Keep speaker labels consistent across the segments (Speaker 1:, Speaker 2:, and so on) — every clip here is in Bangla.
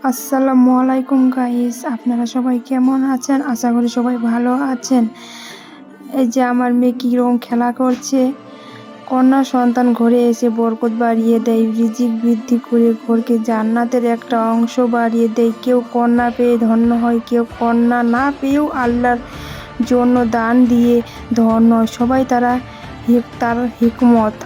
Speaker 1: আসসালামু আলাইকুম গাইস, আপনারা সবাই কেমন আছেন? আশা করি সবাই ভালো আছেন। এই যে আমার মেয়ে কিরকম খেলা করছে। কন্যা সন্তান ঘরে এসে বরকত বাড়িয়ে দেয়, রিজিক বৃদ্ধি করে ঘরকে জান্নাতের একটা অংশ বাড়িয়ে দেয়। কেউ কন্যা পেয়ে ধন্য হয়, কেউ কন্যা না পেয়েও আল্লাহর জন্য দান দিয়ে ধন্য হয়। সবাই তার হিকমত।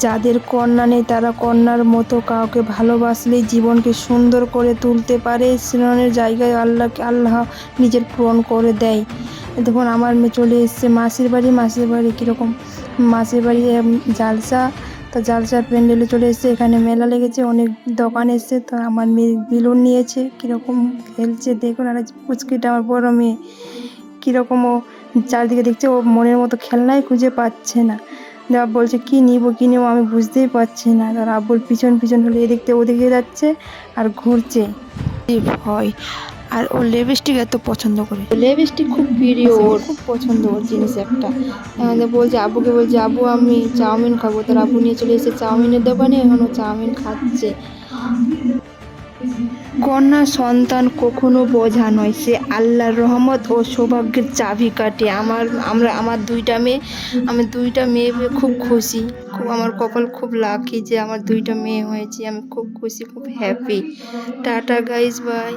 Speaker 1: যাদের কন্যা নেই তারা কন্যার মতো কাউকে ভালোবাসলেই জীবনকে সুন্দর করে তুলতে পারে। স্মরণের জায়গায় আল্লাহ নিজের পূরণ করে দেয়। দেখুন আমার মেয়ে চলে এসছে মাসির বাড়ি কীরকম মাসির বাড়ি জালসা। তা জালসার প্যান্ডেলে চলে এসছে, এখানে মেলা লেগেছে, অনেক দোকান এসছে। তো আমার মেয়ে বেলুন নিয়েছে, কীরকম খেলছে দেখুন। আর পুচকিটা আমার বড় মেয়ে কীরকম ও চারিদিকে দেখছে, ও মনের মতো খেলনাই খুঁজে পাচ্ছে না। বলছে কি নিবো আমি বুঝতেই পারছি না। তার আব্বুর পিছন হলে এদিকতে ওদিকে যাচ্ছে আর ঘুরছে হয়। আর ও লিপস্টিক এত পছন্দ করে, লিপস্টিক খুব প্রিয় ওর, খুব পছন্দ ওর জিনিস একটা। বলছে আব্বুকে, বলছে আব্বু আমি চাউমিন খাবো। তার আব্বু নিয়ে চলে এসেছে চাউমিনের দোকানে, এখন ও চাউমিন খাচ্ছে। কন্যা সন্তান কখনো বোঝা নয়, সে আল্লাহর রহমত ও সৌভাগ্যের চাবিকাঠি। আমার দুইটা মেয়ে খুব খুশি, আমার কপাল খুব লাকি যে আমার দুইটা মেয়ে হয়েছে। আমি খুব খুশি, খুব হ্যাপি। Tata guys, by.